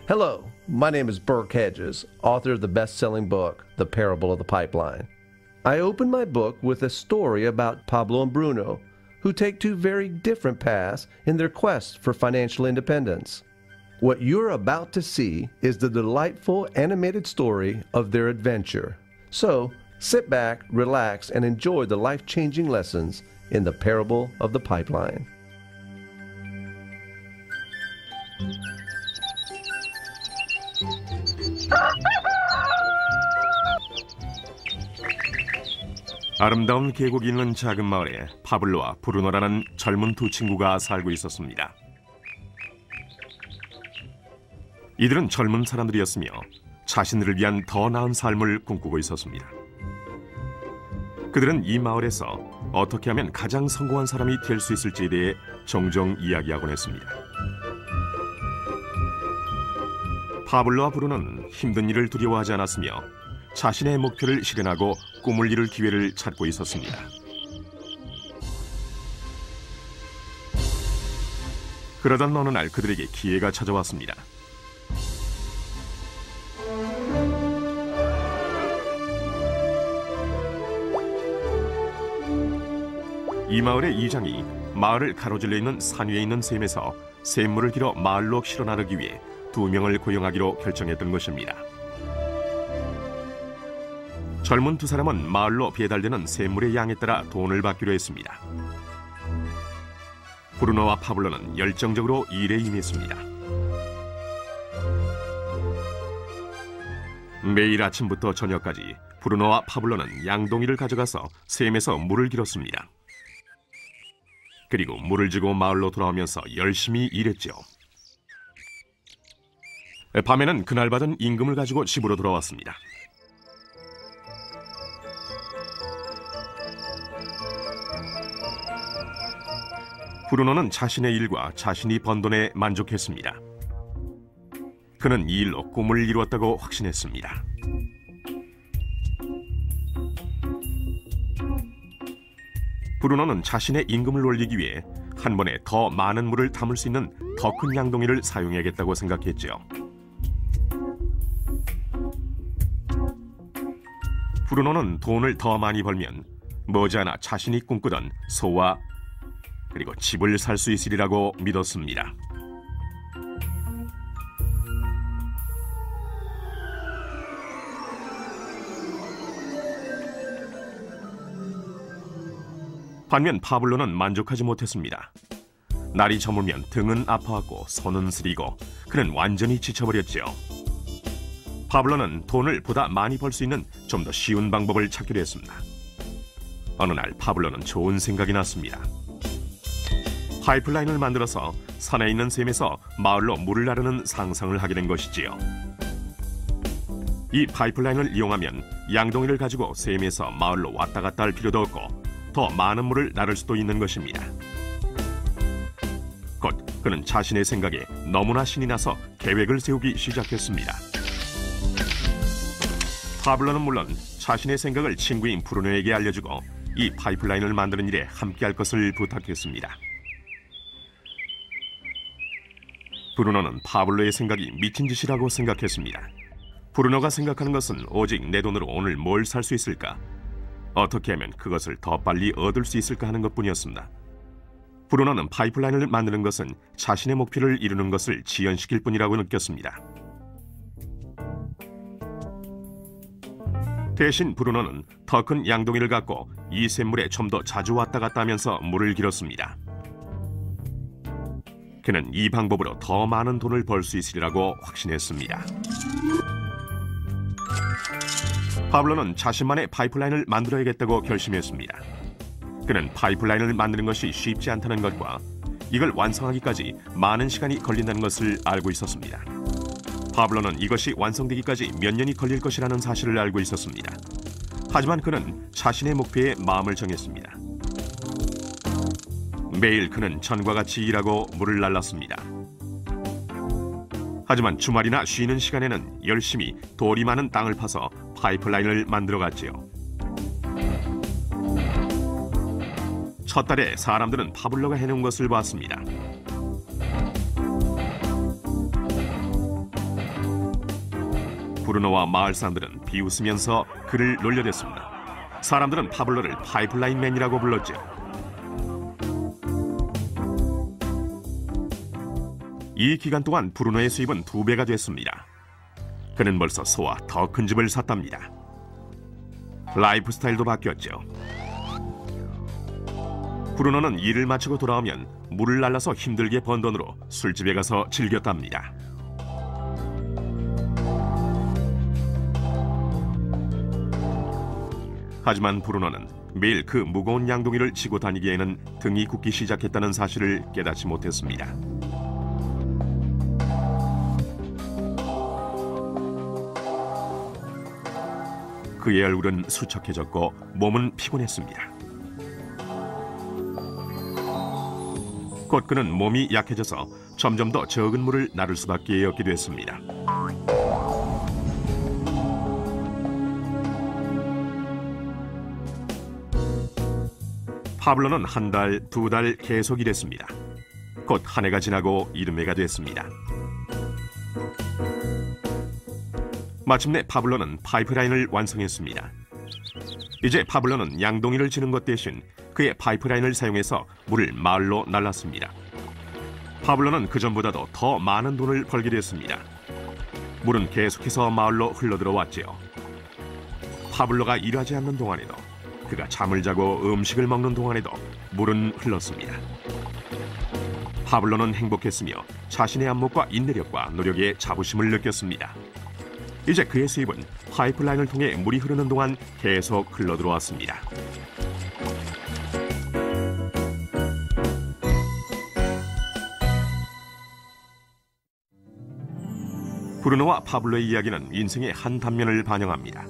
Hello, my name is Burke Hedges, author of the best-selling book, The Parable of the Pipeline. I open my book with a story about Pablo and Bruno, who take two very different paths in their quest for financial independence. What you're about to see is the delightful animated story of their adventure. So, sit back, relax, and enjoy the life-changing lessons in The Parable of the Pipeline. 아름다운 계곡이 있는 작은 마을에 파블로와 브루노라는 젊은 두 친구가 살고 있었습니다. 이들은 젊은 사람들이었으며 자신들을 위한 더 나은 삶을 꿈꾸고 있었습니다. 그들은 이 마을에서 어떻게 하면 가장 성공한 사람이 될 수 있을지에 대해 종종 이야기하곤 했습니다. 파블로와 브루노는 힘든 일을 두려워하지 않았으며 자신의 목표를 실현하고 꿈을 이룰 기회를 찾고 있었습니다. 그러던 어느 날 그들에게 기회가 찾아왔습니다. 이 마을의 이장이 마을을 가로질러 있는 산 위에 있는 샘에서 샘물을 길어 마을로 실어 나르기 위해 2명을 고용하기로 결정했던 것입니다. 젊은 두 사람은 마을로 배달되는 샘물의 양에 따라 돈을 받기로 했습니다. 브루노와 파블로는 열정적으로 일에 임했습니다. 매일 아침부터 저녁까지 브루노와 파블로는 양동이를 가져가서 샘에서 물을 길었습니다. 그리고 물을 주고 마을로 돌아오면서 열심히 일했죠. 밤에는 그날 받은 임금을 가지고 집으로 돌아왔습니다. 브루노는 자신의 일과 자신이 번 돈에 만족했습니다. 그는 이 일로 꿈을 이루었다고 확신했습니다. 브루노는 자신의 임금을 올리기 위해 한 번에 더 많은 물을 담을 수 있는 더 큰 양동이를 사용해야겠다고 생각했죠. 브루노는 돈을 더 많이 벌면 머지않아 자신이 꿈꾸던 소와 그리고 집을 살 수 있으리라고 믿었습니다. 반면 파블로는 만족하지 못했습니다. 날이 저물면 등은 아파하고 손은 쓰리고 그는 완전히 지쳐버렸죠. 파블로는 돈을 보다 많이 벌 수 있는 좀 더 쉬운 방법을 찾기로 했습니다. 어느 날 파블로는 좋은 생각이 났습니다. 파이프라인을 만들어서 산에 있는 샘에서 마을로 물을 나르는 상상을 하게 된 것이지요. 이 파이프라인을 이용하면 양동이를 가지고 샘에서 마을로 왔다 갔다 할 필요도 없고 더 많은 물을 나를 수도 있는 것입니다. 곧 그는 자신의 생각에 너무나 신이 나서 계획을 세우기 시작했습니다. 파블로는 물론 자신의 생각을 친구인 브루노에게 알려주고 이 파이프라인을 만드는 일에 함께할 것을 부탁했습니다. 브루노는 파블로의 생각이 미친 짓이라고 생각했습니다. 브루노가 생각하는 것은 오직 내 돈으로 오늘 뭘 살 수 있을까? 어떻게 하면 그것을 더 빨리 얻을 수 있을까 하는 것뿐이었습니다. 브루노는 파이프라인을 만드는 것은 자신의 목표를 이루는 것을 지연시킬 뿐이라고 느꼈습니다. 대신 브루노는 더 큰 양동이를 갖고 이 샘물에 좀 더 자주 왔다 갔다 하면서 물을 길었습니다. 그는 이 방법으로 더 많은 돈을 벌 수 있으리라고 확신했습니다. 파블로는 자신만의 파이프라인을 만들어야겠다고 결심했습니다. 그는 파이프라인을 만드는 것이 쉽지 않다는 것과 이걸 완성하기까지 많은 시간이 걸린다는 것을 알고 있었습니다. 파블로는 이것이 완성되기까지 몇 년이 걸릴 것이라는 사실을 알고 있었습니다. 하지만 그는 자신의 목표에 마음을 정했습니다. 매일 그는 전과 같이 일하고 물을 날랐습니다. 하지만 주말이나 쉬는 시간에는 열심히 돌이 많은 땅을 파서 파이프라인을 만들어갔지요. 첫 달에 사람들은 파블로가 해놓은 것을 봤습니다. 브루노와 마을 사람들은 비웃으면서 그를 놀려댔습니다. 사람들은 파블로를 파이프라인맨이라고 불렀죠. 이 기간 동안 브루노의 수입은 2배가 됐습니다. 그는 벌써 소와 더 큰 집을 샀답니다. 라이프 스타일도 바뀌었죠. 브루노는 일을 마치고 돌아오면 물을 날라서 힘들게 번 돈으로 술집에 가서 즐겼답니다. 하지만 브루노는 매일 그 무거운 양동이를 지고 다니기에는 등이 굽기 시작했다는 사실을 깨닫지 못했습니다. 그의 얼굴은 수척해졌고 몸은 피곤했습니다. 곧 그는 몸이 약해져서 점점 더 적은 물을 나를 수밖에 없게 됐습니다. 파블로는 1달, 2달 계속 일했습니다. 곧 한 해가 지나고 이듬해가 됐습니다. 마침내 파블로는 파이프라인을 완성했습니다. 이제 파블로는 양동이를 지는 것 대신 그의 파이프라인을 사용해서 물을 마을로 날랐습니다. 파블로는 그전보다도 더 많은 돈을 벌게 됐습니다. 물은 계속해서 마을로 흘러들어왔지요. 파블로가 일하지 않는 동안에도, 그가 잠을 자고 음식을 먹는 동안에도 물은 흘렀습니다. 파블로는 행복했으며 자신의 안목과 인내력과 노력에 자부심을 느꼈습니다. 이제 그의 수입은 파이프라인을 통해 물이 흐르는 동안 계속 흘러들어왔습니다. 브루노와 파블로의 이야기는 인생의 한 단면을 반영합니다.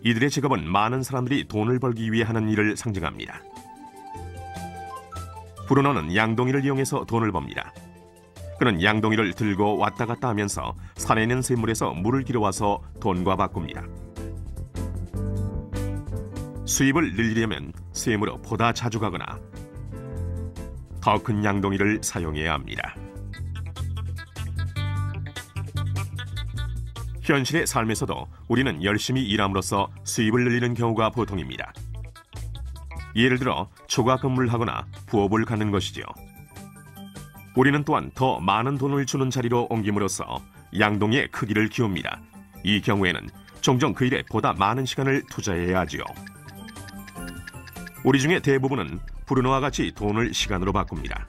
이들의 직업은 많은 사람들이 돈을 벌기 위해 하는 일을 상징합니다. 브루노는 양동이를 이용해서 돈을 법니다. 그는 양동이를 들고 왔다 갔다 하면서 산에 있는 샘물에서 물을 길어와서 돈과 바꿉니다. 수입을 늘리려면 샘으로 보다 자주 가거나 더 큰 양동이를 사용해야 합니다. 현실의 삶에서도 우리는 열심히 일함으로써 수입을 늘리는 경우가 보통입니다. 예를 들어 초과 근무를 하거나 부업을 갖는 것이죠. 우리는 또한 더 많은 돈을 주는 자리로 옮김으로써 양동이의 크기를 키웁니다. 이 경우에는 종종 그 일에 보다 많은 시간을 투자해야 하지요. 우리 중에 대부분은 브루노와 같이 돈을 시간으로 바꿉니다.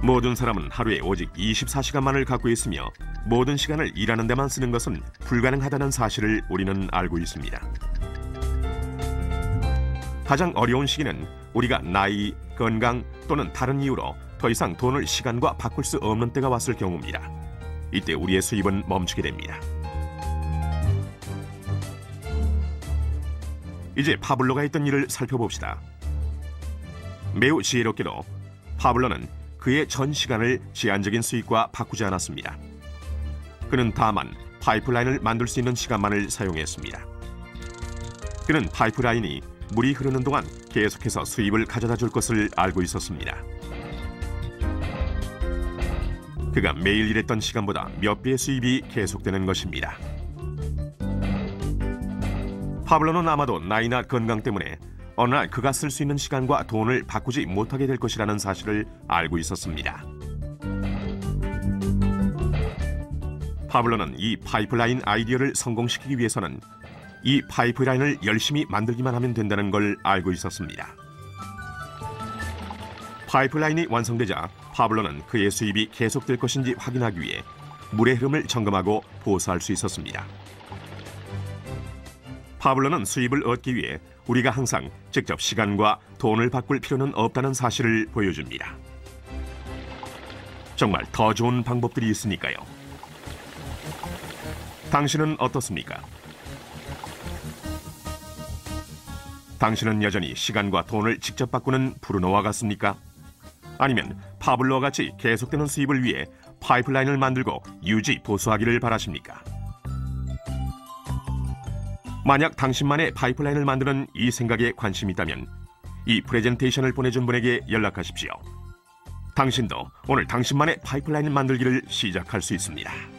모든 사람은 하루에 오직 24시간만을 갖고 있으며 모든 시간을 일하는 데만 쓰는 것은 불가능하다는 사실을 우리는 알고 있습니다. 가장 어려운 시기는 우리가 나이, 건강 또는 다른 이유로 더 이상 돈을 시간과 바꿀 수 없는 때가 왔을 경우입니다. 이때 우리의 수입은 멈추게 됩니다. 이제 파블로가 했던 일을 살펴봅시다. 매우 지혜롭게도 파블로는 그의 전 시간을 제한적인 수익과 바꾸지 않았습니다. 그는 다만 파이프라인을 만들 수 있는 시간만을 사용했습니다. 그는 파이프라인이 물이 흐르는 동안 계속해서 수입을 가져다 줄 것을 알고 있었습니다. 그가 매일 일했던 시간보다 몇 배의 수입이 계속되는 것입니다. 파블로는 아마도 나이나 건강 때문에 어느 날 그가 쓸 수 있는 시간과 돈을 바꾸지 못하게 될 것이라는 사실을 알고 있었습니다. 파블로는 이 파이프라인 아이디어를 성공시키기 위해서는 이 파이프라인을 열심히 만들기만 하면 된다는 걸 알고 있었습니다. 파이프라인이 완성되자 파블로는 그의 수입이 계속될 것인지 확인하기 위해 물의 흐름을 점검하고 보수할 수 있었습니다. 파블로는 수입을 얻기 위해 우리가 항상 직접 시간과 돈을 바꿀 필요는 없다는 사실을 보여줍니다. 정말 더 좋은 방법들이 있으니까요. 당신은 어떻습니까? 당신은 여전히 시간과 돈을 직접 바꾸는 브루노와 같습니까? 아니면 파블로와 같이 계속되는 수입을 위해 파이프라인을 만들고 유지 보수하기를 바라십니까? 만약 당신만의 파이프라인을 만드는 이 생각에 관심이 있다면 이 프레젠테이션을 보내준 분에게 연락하십시오. 당신도 오늘 당신만의 파이프라인을 만들기를 시작할 수 있습니다.